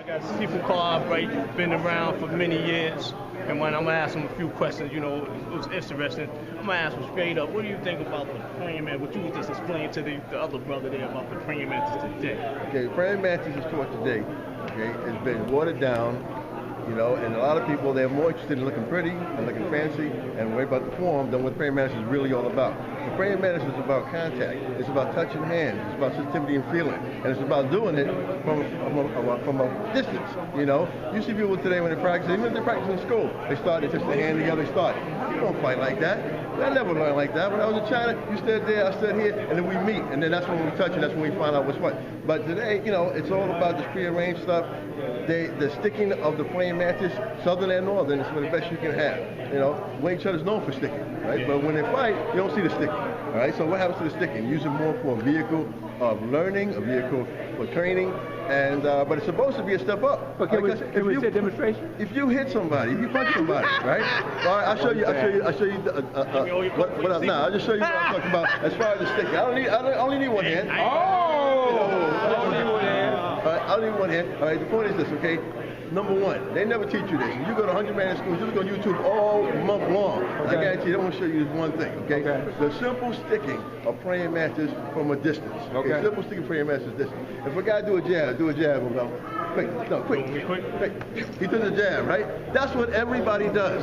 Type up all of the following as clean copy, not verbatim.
got Sifu Club, right, been around for many years. And when I'm going to ask him a few questions, you know, it was interesting. I'm going to ask him straight up, what do you think about the praying mantis? What you was just explaining to the other brother there about the praying mantis today? Okay, praying mantis is taught today. Okay, it's been watered down, you know, and a lot of people, they're more interested in looking pretty and looking fancy and worry about the form than what praying mantis is really all about. The praying mantis is about contact. It's about touching hands. It's about sensitivity and feeling. And it's about doing it from a distance, you know. You see people today when they practice, even if they practice in school, they touch their hand together, they start. You don't fight like that. I never learned like that. When I was in China, you stood there, I stood here, and then we meet. And then that's when we touch, and that's when we find out what's what. But today, you know, it's all about this prearranged stuff. The sticking of the praying mantis, southern and northern, is the best you can have. You know, Wing Chun is known for sticking, right? But when they fight, you don't see the sticking. All right. So what happens to the sticking? Use it more for a vehicle of learning, a vehicle for training, and but it's supposed to be a step up. But can we see a demonstration? If you hit somebody, if you punch somebody, right? All right. I'll show you. I'll show you. What else? Now I'll just show you what I'm talking about as far as the sticking. I only need one hand. I only need one hand. All right, I only need one hand. All right, the point is this, okay? Number one, they never teach you this. When you go to 100-man schools, you look on YouTube all month long. Okay. I guarantee you, they won't show you this one thing, okay? The simple sticking of praying mantis from a distance. Okay. Simple sticking praying mantis distance. If a guy do a jab, well, quick. He does a jab, right? That's what everybody does,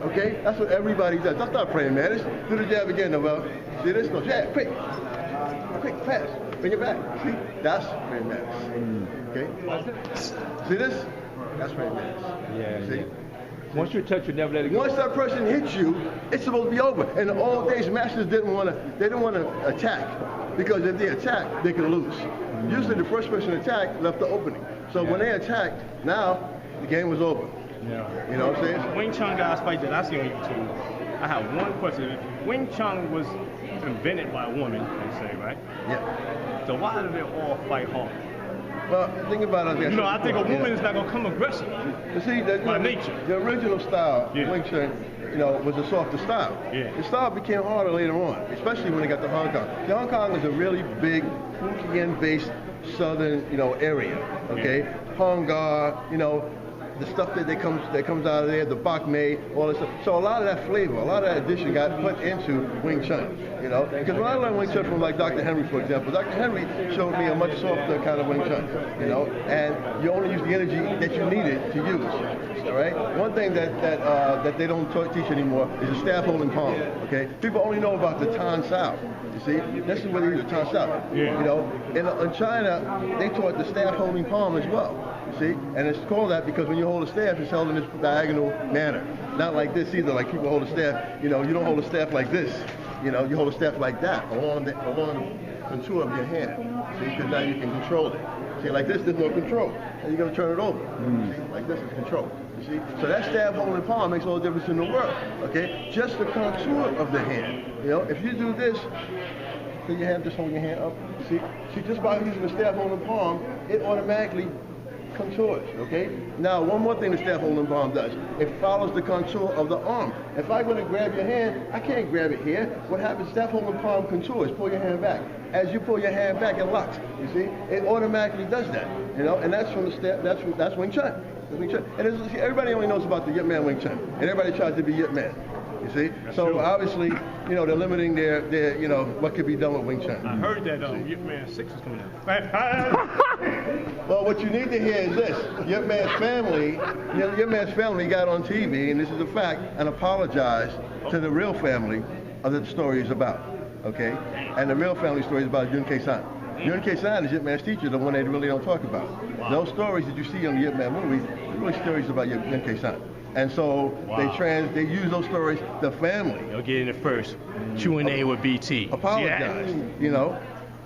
okay? That's what everybody does. That's not praying mantis. Do the jab again, well. See this? No, jab, quick, fast. Bring it back. See? That's praying mantis. Okay? See this? That's praying mantis. Yeah. See? Once you touch, you never let it go. Once that person hits you, it's supposed to be over. In the old days, masters didn't want to attack, because if they attacked, they could lose. Usually, the first person to attack left the opening. So when they attacked, now the game was over. Yeah. You know what I'm saying? Wing Chun guys fight that I see on YouTube. I have one question. Wing Chun was invented by a woman, they say, right? Yeah. So why do they all fight hard? Well, think about it. You know, I think a woman is not going to come aggressive. You see, By nature. The original style, Wing Chun, you know, was a softer style. Yeah. The style became harder later on, especially when it got to Hong Kong. The Hong Kong is a really big Hokkien-based southern, you know, area. Okay, Hong Gar, you know, the stuff that comes out of there, the bak mei, all this stuff. So a lot of that flavor, a lot of that addition got put into Wing Chun, you know. Because when I learned Wing Chun from like Dr. Henry, for example, Dr. Henry showed me a much softer kind of Wing Chun, you know, and you only use the energy that you needed to use. All right. One thing that they don't teach anymore is the staff holding palm. Okay. People only know about the Tan Sao. You see, this is where they use the Tan Sao. Yeah. You know, in China, they taught the staff holding palm as well. See, and it's called that because when you hold a staff, it's held in this diagonal manner. Not like this either, like people hold a staff, you know, you don't hold a staff like this. You know, you hold a staff like that, along the contour of your hand. See, because now you can control it. See, like this, there's no control. And you're going to turn it over. See, like this is control. You see? So that staff holding palm makes all the difference in the world. Okay? Just the contour of the hand. You know, if you do this, so you have just holding your hand up. See, just by using the staff holding palm, it automatically contours, okay? Now, one more thing the staff holding palm does. It follows the contour of the arm. If I'm going to grab your hand, I can't grab it here. What happens, staff holding palm contours. Pull your hand back. As you pull your hand back, it locks. You see? It automatically does that, you know? And that's from the staff, that's Wing Chun. That's Wing Chun. And everybody only knows about the Yip Man Wing Chun. And everybody tries to be Yip Man. You see? So obviously, you know, they're limiting their, you know, what could be done with Wing Chun. I heard that Yip Man 6 is coming out. Well, what you need to hear is this. Yip Man's family got on TV, and this is a fact, and apologized to the real family of the story is about. Okay? And the real family story is about Yun Kei San. Yun Kei San is Yip Man's teacher, the one they really don't talk about. Wow. Those stories that you see on the Yip Man movies are really stories about Yun Kei San. And so they use those stories, the family. They'll get in it first. Q&A with BT. Apologize, you know,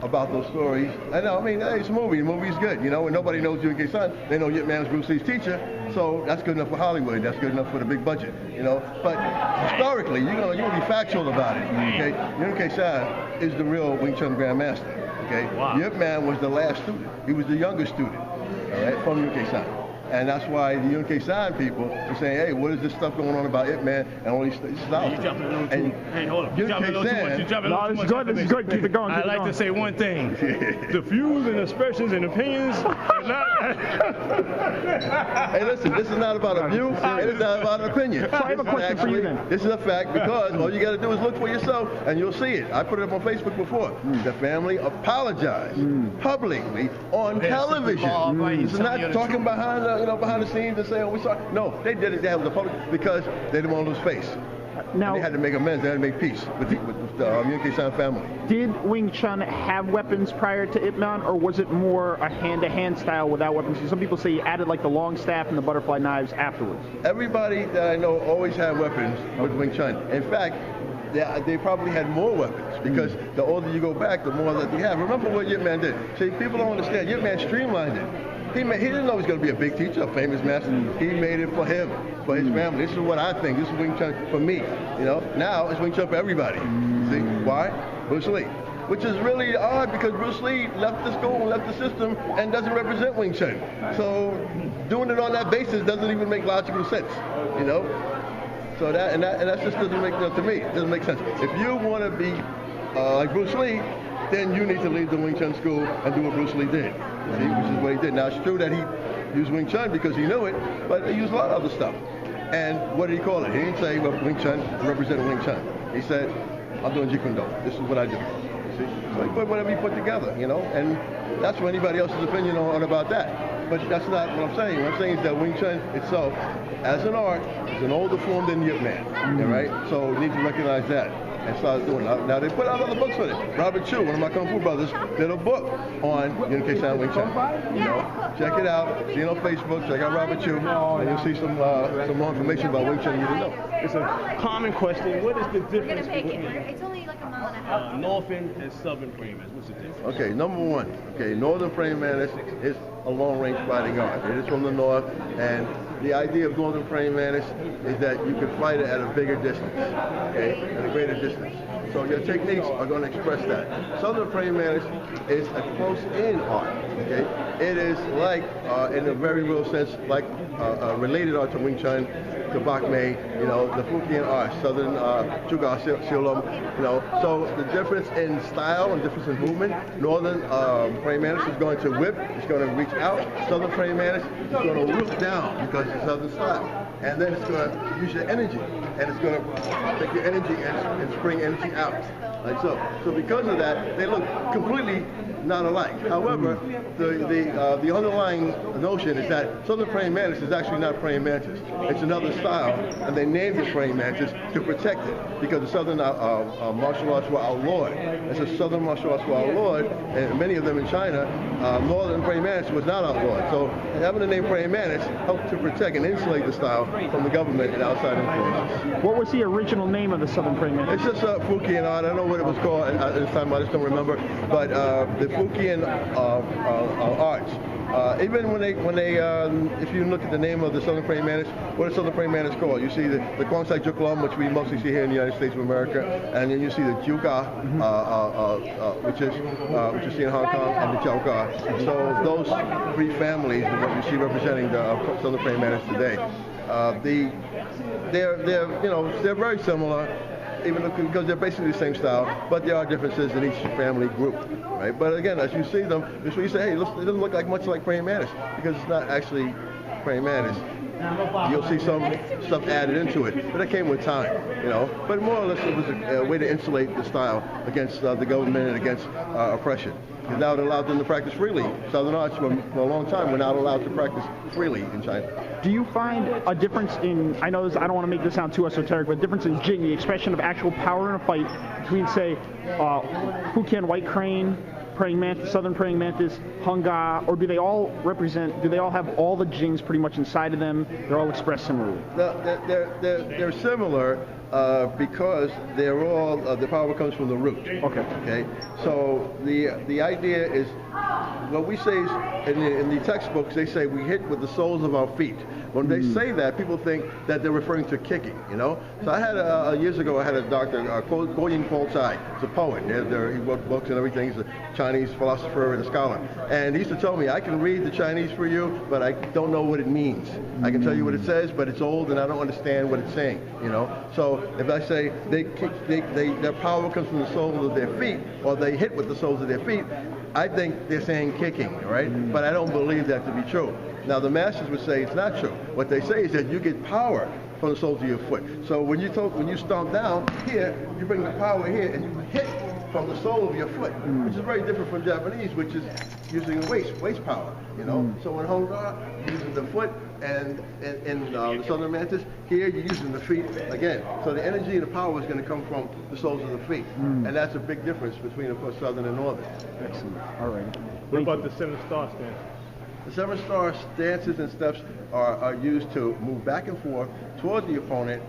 about those stories. I know, I mean, hey, it's a movie. The movie's good, you know, and nobody knows Yun Kei San. They know Yip Man's Bruce Lee's teacher, so that's good enough for Hollywood. That's good enough for the big budget, you know. But historically, you're gonna be factual about it, okay? Yun Kei San is the real Wing Chun Grandmaster, okay? Wow. Yip Man was the last student. He was the youngest student, all right, from Yun Kei San. And that's why the Yun K San people are saying, hey, what is this stuff going on about Ip Man and all these styles? You jumping a little too. Hey, hold up. You Yun jumping a K little too much. San. You jumping a No, little this too is much. good. This is good. Keep it going. I'd like to say one thing. The views and expressions and opinions are not. Hey, listen, this is not about a view. It is not about an opinion. So I have a question for you then. This is a fact because all you got to do is look for yourself and you'll see it. I put it up on Facebook before. The family apologized publicly on television. This is not talking behind the scenes and saying, oh, we saw. No, they did it. They had the public because they didn't want to lose face. Now, And they had to make amends. They had to make peace with the Yun K San family. Did Wing Chun have weapons prior to Ip Man, or was it more a hand-to-hand style without weapons? Some people say he added like the long staff and the butterfly knives afterwards. Everybody that I know always had weapons with Wing Chun. In fact, they probably had more weapons because the older you go back, the more that they have. Remember what Yip Man did. See, people don't understand. Yip Man streamlined it. He didn't know he was going to be a big teacher, a famous master. He made it for him, for his family. This is what I think. This is Wing Chun for me. Now it's Wing Chun for everybody. See why? Bruce Lee. Which is really odd because Bruce Lee left the school, left the system, and doesn't represent Wing Chun. So doing it on that basis doesn't even make logical sense. So that just doesn't make to me. It doesn't make sense. If you want to be like Bruce Lee, then you need to leave the Wing Chun school and do what Bruce Lee did. See, which is what he did. Now it's true that he used Wing Chun because he knew it, but he used a lot of other stuff. And what did he call it? He didn't say Wing Chun represented Wing Chun. He said, I'm doing Jeet Kune Do. This is what I do. See, so he put whatever he put together, and that's for anybody else's opinion on about that. But that's not what I'm saying. What I'm saying is that Wing Chun itself, as an art, is an older form than Yip Man. All right? So we need to recognize that and start doing it. Now they put out other books on it. Robert Chu, one of my Kung Fu brothers, did a book on Yun K San Wing Chun. Check it out. See it on Facebook. Check out Robert Chu, and you'll see some more information about Wing Chun you didn't know. It's a common question. What is the difference between It's only like a mile and a half. Northern and Southern praying mantis? What's the difference? Okay, number one. Okay, Northern praying mantis is a long-range fighting art. It is from the north, and the idea of Northern praying mantis is that you can fight it at a bigger distance, okay, at a greater distance. So your techniques are going to express that. Southern praying mantis is a close-in art, okay? It is like, in a very real sense, like a related art to Wing Chun, to Bak Mei, the Fukian art, Southern Chuga Silum, So the difference in style and difference in movement, Northern praying mantis is going to whip, it's going to reach out. Southern praying mantis is going to root down because it's Southern style. And then it's going to use your energy, and it's going to take your energy and spring energy out, like so. So because of that, they look completely not alike. However, the underlying notion is that Southern praying mantis is actually not praying mantis. It's another style, and they named it praying mantis to protect it because the Southern martial arts were outlawed. It's a Southern martial arts were outlawed, and many of them in China, Northern praying mantis was not outlawed. So having the name praying mantis helped to protect and insulate the style from the government and outside influences. What was the original name of the Southern praying mantis? It's just Fukian art. I don't know what it was called at this time. I just don't remember. But the Fukian arts. Even when they if you look at the name of the Southern praying mantis, what is Southern praying mantis called? You see the Kwangsai Juklum, which we mostly see here in the United States of America, and then you see the Juga, which you see in Hong Kong, and the Jiaoga. So those three families are what you see representing the Southern praying mantis today. They're very similar, even because they're basically the same style, but there are differences in each family group, right? But again, as you see them, that's what you say, hey, it doesn't look like much like praying mantis because it's not actually praying mantis. You'll see some stuff added into it, but it came with time, But more or less, it was a way to insulate the style against the government and against oppression. Because now it allowed them to practice freely. Southern arts, for a long time, were not allowed to practice freely in China. Do you find a difference in, I know this, I don't want to make this sound too esoteric, but a difference in Jing, the expression of actual power in a fight between, say, Fukian white crane, praying mantis, Southern praying mantis, Hunga, or do they all have all the Jings pretty much inside of them? They're all expressed similarly? They're similar. Because they're all the power comes from the root. Okay. Okay. So the idea is what we say is in the textbooks they say we hit with the soles of our feet. When they say that, people think that they're referring to kicking. You know. So I had years ago I had a doctor, Guo Ying-Pol Tsai. He's a poet. He wrote books and everything. He's a Chinese philosopher and a scholar. And he used to tell me, I can read the Chinese for you, but I don't know what it means. I can tell you what it says, but it's old and I don't understand what it's saying. You know. So if I say their power comes from the soles of their feet, or they hit with the soles of their feet, I think they're saying kicking, right? But I don't believe that to be true. Now the masters would say it's not true. What they say is that you get power from the soles of your foot. So when you stomp down here, you bring the power here and you hit from the sole of your foot, which is very different from Japanese, which is using waist power. You know. So in Hong Kong, you're using the foot, and in the Southern Mantis, here you're using the feet again. So the energy and the power is going to come from the soles of the feet, and that's a big difference between, of course, Southern and Northern. Excellent. All right. What about the 7-star stance? The 7-star stances and steps are used to move back and forth toward the opponent,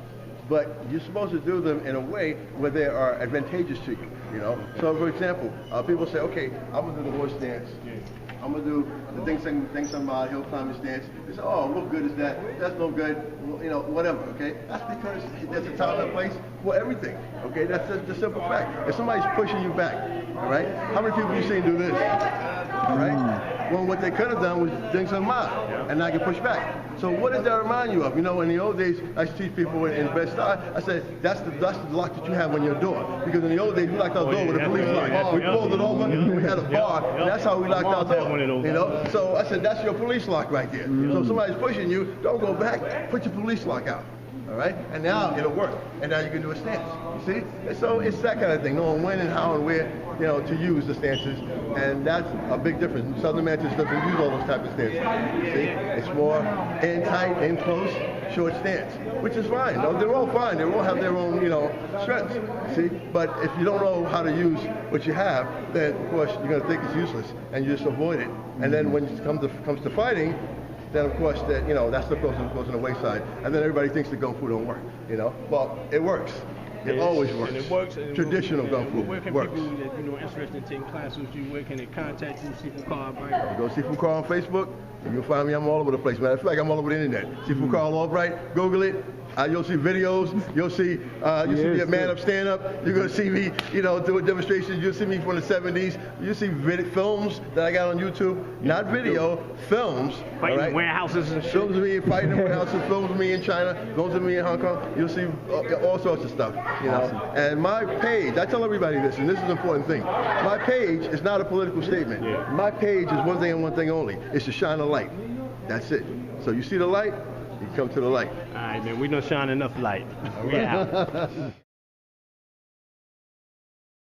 but you're supposed to do them in a way where they are advantageous to you. You know. So, for example, people say, "Okay, I'm gonna do the horse stance. I'm gonna do the Ding Sung hill climbing stance." They say, "Oh, what good is that? That's no good. You know, whatever." Okay. That's because there's a time and place for everything. Okay. That's the simple fact. If somebody's pushing you back, all right. How many people you seen do this? All right. Well, what they could have done was Ding Sung Ma and not get pushed back. So what does that remind you of? You know, in the old days, I used to teach people in Bed-Stuy, I said, that's the lock that you have on your door. Because in the old days, we locked our door with a police lock. We pulled it over, we had a bar, and that's how we locked our door. You know? So I said, that's your police lock right there. So if somebody's pushing you, don't go back, put your police lock out. All right? And now it'll work. And now you can do a stance. You see? And so it's that kind of thing, knowing when and how and where, you know, to use the stances. And that's a big difference. Southern Mantis doesn't use all those types of stances. See? It's more in tight, in close, short stance, which is fine. No, they're all fine. They all have their own, you know, strengths. See? But if you don't know how to use what you have, then of course you're going to think it's useless and you just avoid it. And then when it comes to fighting, then of course that, you know, that stuff goes on the wayside, and then everybody thinks the Kung Fu don't work. You know, well, it works. It always works. And it works. Traditional Kung Fu where can works. people that, you know, interested in taking classes with you, where can they contact you? Sifu Carl, right? Go Sifu Carl on Facebook. You'll find me. I'm all over the place. Matter of fact, I'm all over the internet. Sifu Carl Albright. Google it. You'll see videos. You'll see me at Man Up Stand Up. You're gonna see me, you know, do a demonstration. You'll see me from the 70s. You'll see films that I got on YouTube. Not video, films. Fighting all right? warehouses and shit. Films of me fighting in warehouses. Films of me in China. Films of me in Hong Kong. You'll see all sorts of stuff. You know. And my page, I tell everybody this, and this is an important thing. My page is not a political statement. My page is one thing and one thing only. It's to shine a light. That's it. So you see the light, you come to the light. All right, man. We don't shine enough light. We out.